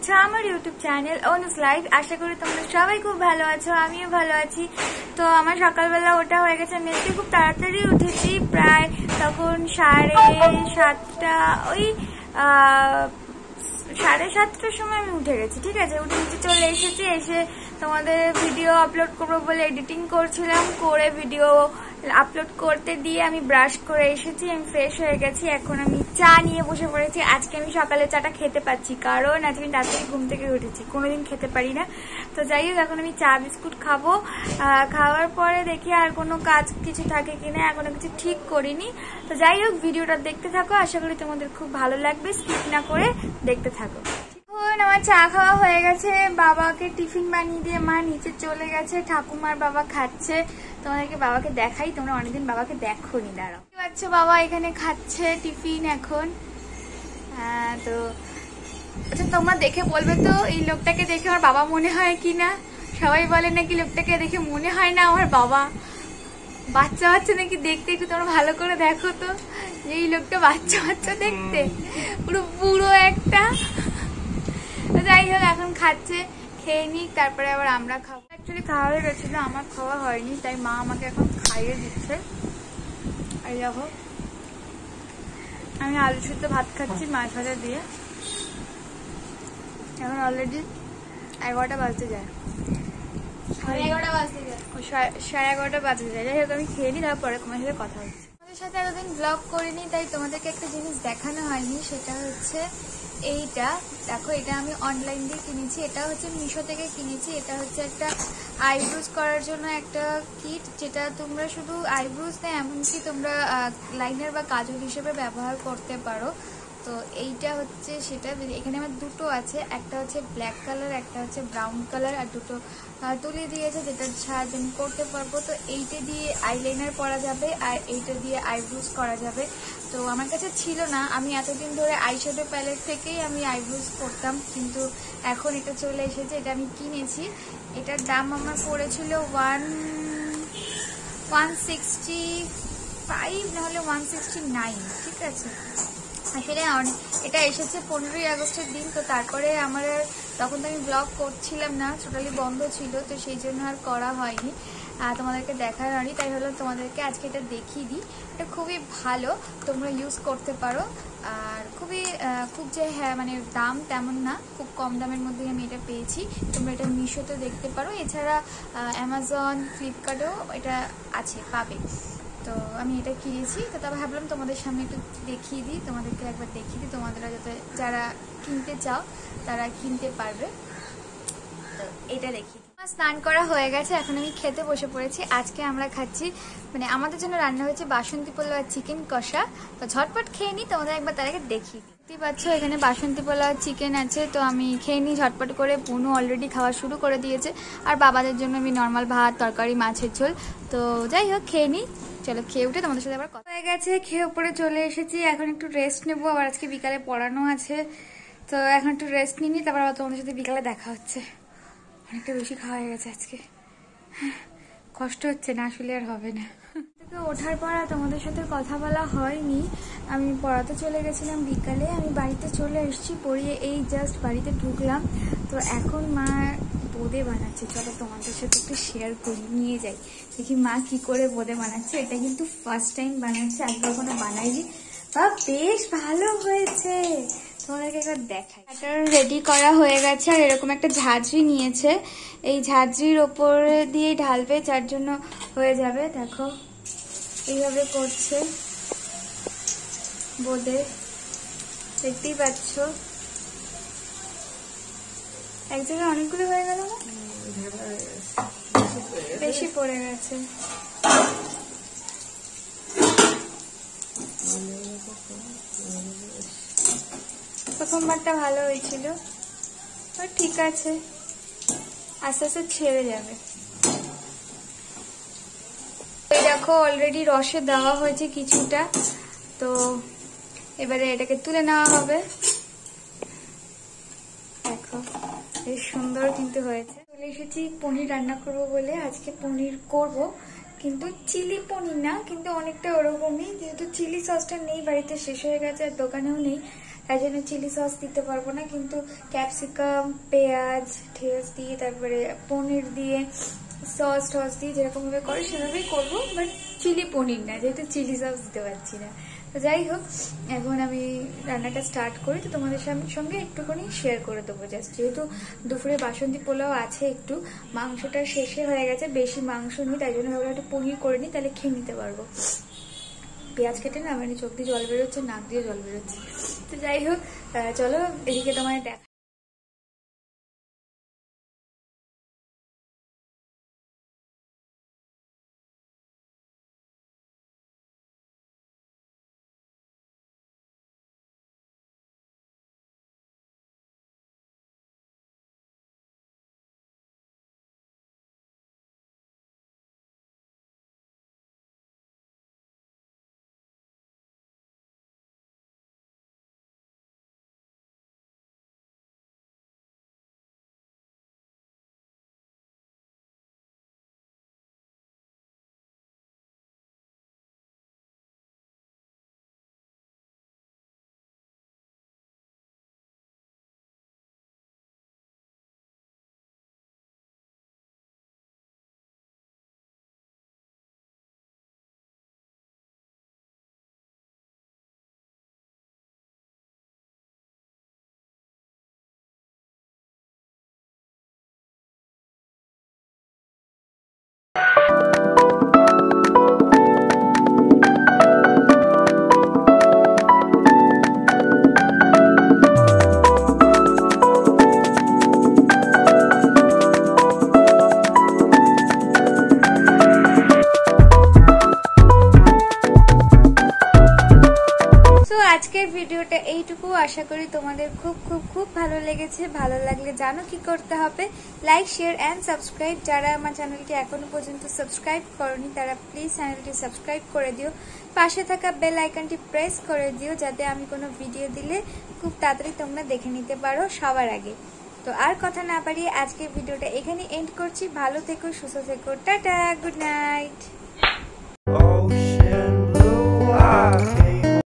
করছো আমার YouTube channel অনুস live. আশা করি তোমরা সবাই খুব ভালো আছো, আমিও ভালো আছি। তো আমার সকালবেলা ওটা হয়ে গেছে, আমি আজকে খুব তাড়াতাড়ি উঠেছি, প্রায় তখন 7:30 ওই 7:30টার সময় আমি উঠে গেছি। ঠিক আছে, উঠে নিচে চলে এসেছি, এসে তোমাদের ভিডিও আপলোড করবো বলে এডিটিং করছিলাম, করে ভিডিও আপলোড করতে দিয়ে আমি ব্রাশ করে এসেছি, আমি ফ্রেশ হয়ে গেছি। এখন আমি চা নিয়ে বসে পড়েছি। আজকে আমি সকালে চাটা খেতে পাচ্ছি, কারণ আজকে আমি তাড়াতাড়ি ঘুম থেকে উঠেছি, কোনোদিন খেতে পারি না। তো যাই হোক, এখন আমি চা বিস্কুট খাবো। খাওয়ার পরে দেখি আর কোনো কাজ কিছু থাকে কিনা, এখনো কিছু ঠিক করিনি। তো যাই হোক, ভিডিওটা দেখতে থাকো, আশা করি তোমাদের খুব ভালো লাগবে, স্কিপ না করে দেখতে থাকো। আমার চা খাওয়া হয়ে গেছে, বাবাকে টিফিন বানিয়ে দিয়ে মা নিচে চলে গেছে, ঠাকুমার বাবা খাচ্ছে। তোমাদেরকে বাবাকে দেখাই, তোমরা অনেকদিন বাবাকে দেখোনি, দাঁড়াও। আচ্ছা, বাবা এখানে খাচ্ছে টিফিন এখন। তো আচ্ছা, তোমরা দেখে বলবে তো এই লোকটাকে দেখে আমার বাবা মনে হয় কিনা। সবাই বলে নাকি লোকটাকে দেখে মনে হয় না আমার বাবা, বাচ্চা বাচ্চা নাকি দেখতে। একটু তোমরা ভালো করে দেখো তো, এই লোকটা বাচ্চা বাচ্চা দেখতে, পুরো বুড়ো একটা। যাই হোক, এখন খাচ্ছে, খেয়ে নিক, তারপরে আবার আমরা খাবো। অ্যাকচুয়ালি খাওয়া হয়ে গেছিল, আমার খাওয়া হয়নি, তাই মা আমাকে এখন খাইয়ে দিচ্ছে। এই দেখো, আমি আলু সিদ্ধ ভাত খাচ্ছি মাছ ভাজা দিয়ে। এখন অলরেডি 11টা বাজতে যায়, 11:30 বাজতে যায়, 11:30 বাজতে যায়। যাই হোক, আমি খেয়ে নিই, তারপরে তোমার সাথে কথা হচ্ছে। তোমাদের সাথে এতদিন ব্লগ করিনি, তাই তোমাদেরকে একটা জিনিস দেখানো হয়নি, সেটা হচ্ছে এইটা। দেখো, এটা আমি অনলাইন দিয়ে কিনেছি, এটা হচ্ছে মিশো থেকে কিনেছি। এটা হচ্ছে একটা আইব্রোজ করার জন্য একটা কিট, যেটা তোমরা শুধু আইব্রোজ না, এমনকি তোমরা লাইনার বা কাজল হিসেবে ব্যবহার করতে পারো। তো এইটা হচ্ছে সেটা। এখানে আমার দুটো আছে, একটা হচ্ছে ব্ল্যাক কালার, একটা হচ্ছে ব্রাউন কালার, আর দুটো তুলে দিয়েছে, যেটার সাহায্যে আমি করতে পারবো। তো এইটা দিয়ে আইলাইনার করা যাবে, আর এইটা দিয়ে আইব্রোজ করা যাবে। তো আমার কাছে ছিল না, আমি এতদিন ধরে আইশ্যাডো প্যালেট থেকেই আমি আইব্রোজ করতাম, কিন্তু এখন এটা চলে এসেছে, এটা আমি কিনেছি। এটার দাম আমার পড়েছিল 165 নাহলে 169। ঠিক আছে, আসলে এটা এসেছে 15ই আগস্টের দিন। তো তারপরে আমার তখন তো আমি ব্লগ করছিলাম না, টোটালি বন্ধ ছিল, তো সেই জন্য আর করা হয়নি, তোমাদেরকে দেখার হয়নি। তাই হলো তোমাদেরকে আজকে এটা দেখিয়ে দিই। এটা খুবই ভালো, তোমরা ইউজ করতে পারো। আর খুব যে হ্যাঁ মানে দাম তেমন না, খুব কম দামের মধ্যেই আমি এটা পেয়েছি। তোমরা এটা মিশোতে দেখতে পারো, এছাড়া অ্যামাজন, ফ্লিপকার্টেও এটা আছে, পাবে। তো আমি এটা কিনেছি, তো তবে ভাবলাম তোমাদের সামনে একটু দেখিয়ে দিই, তোমাদেরকে একবার দেখিয়ে দিই, তোমাদেরা যারা কিনতে চাও তারা কিনতে পারবে। তো এটা দেখি। স্নান করা হয়ে গেছে, এখন আমি খেতে বসে পড়েছি। আজকে আমরা খাচ্ছি, মানে আমাদের জন্য রান্না হয়েছে বাসন্তী পোলাও আর চিকেন কষা। তো ঝটপট খেয়ে নিই, তোমাদের একবার তার আগে দেখিয়ে দিই। দেখতেই পাচ্ছ এখানে বাসন্তী পোলাও আর চিকেন আছে, তো আমি খেয়ে নিই ঝটপট করে। পুনু অলরেডি খাওয়া শুরু করে দিয়েছে, আর বাবাদের জন্য আমি নর্মাল ভাত, তরকারি, মাছের ঝোল। তো যাই হোক, খেয়ে নিই। চলো, খেয়ে উঠে তোমাদের সাথে আবার কথা হয়ে গেছে, খেয়ে উপরে চলে এসেছি। এখন একটু রেস্ট নেবো, আবার আজকে বিকালে পড়ানো আছে, তো এখন একটু রেস্ট নিই, তারপর আবার তোমাদের সাথে বিকালে দেখা হচ্ছে। অনেকটা বেশি খাওয়া হয়ে গেছে আজকে, কষ্ট হচ্ছে, না আসলে আর হবে না। থেকে ওঠার পর আর তোমাদের সাথে কথা বলা হয়নি, আমি পড়াতে চলে গেছিলাম বিকালে। আমি বাড়িতে চলে এসেছি, পড়িয়ে এই জাস্ট বাড়িতে ঢুকলাম। তো এখন মা বোঁদে বানাচ্ছে, চলো তোমাদের সাথে একটু শেয়ার করি, নিয়ে যাই, দেখি মা কি করে বোঁদে বানাচ্ছে। এটা কিন্তু ফার্স্ট টাইম বানাচ্ছে, আগে কখনো বানাইনি, বা বেশ ভালো হয়েছে, তোমাদেরকে একবার দেখাই। এটা রেডি করা হয়ে গেছে, আর এরকম একটা ঝাঁঝরি নিয়েছে, এই ঝাঁঝরির ওপরে দিয়ে ঢালবে, যার জন্য হয়ে যাবে। দেখো এইভাবে করছে বোঁদে, দেখতেই পাচ্ছ। এক জায়গায় অনেকগুলো হয়ে গেল না, বেশি পড়ে গেছে। প্রথমবারটা ভালো হয়েছিল, ঠিক আছে, আস্তে আস্তে ছেড়ে যাবে। দেখো অলরেডি রসে দেওয়া হয়েছে কিছুটা, তো এবারে এটাকে তুলে নেওয়া হবে। দেখো বেশ সুন্দর কিন্তু হয়েছে। চলে এসেছি পনির রান্না করব বলে, আজকে পনির করব, কিন্তু চিলি পনির না, কিন্তু অনেকটা ওরকমই, যেহেতু চিলি সসটা নেই বাড়িতে, শেষ হয়ে গেছে, আর দোকানেও নেই, তাই জন্য চিলি সস দিতে পারবো না, কিন্তু ক্যাপসিকাম, পেঁয়াজ ঠেস দিয়ে তারপরে পনির দিয়ে সস টস দিয়ে যেরকম ভাবে করে সেভাবেই করবো, বাট চিলি পনির না, যেহেতু চিলি সস দিতে পারছি না। তো যাই হোক, এখন আমি রান্নাটা স্টার্ট করি, তো তোমাদের সঙ্গে একটুখানি শেয়ার করে দেবো জাস্ট, যেহেতু দুপুরে বাসন্তী পোলাও আছে, একটু মাংসটা শেষে হয়ে গেছে, বেশি মাংস নেই, তাই জন্য ভাবলাম একটু পনির করে নিই, তাহলে খেয়ে নিতে পারবো। পেঁয়াজ কেটে না মানে চোখ দিয়ে জল বেরোচ্ছে, নাক দিয়ে জল বেরোচ্ছে। তো যাই হোক, চলো এদিকে তোমায় দেখা। আজকের ভিডিওটা এইটুকু, আশা করি তোমাদের খুব খুব খুব ভালো লেগেছে। ভালো লাগলে জানো কি করতে হবে, লাইক শেয়ার অ্যান্ড সাবস্ক্রাইব। যারা আমার চ্যানেলকে এখনো পর্যন্ত সাবস্ক্রাইব করনি তারা প্লিজ চ্যানেলটি সাবস্ক্রাইব করে দিও, পাশে থাকা বেল আইকনটি প্রেস করে দিও, যাতে আমি কোনো ভিডিও দিলে খুব তাড়াতাড়ি তোমরা দেখে নিতে পারো সবার আগে। তো আর কথা না বাড়িয়ে আজকের ভিডিওটা এখানে এন্ড করছি। ভালো থেকো, সুস্থ থেকো, টাটা, গুড নাইট।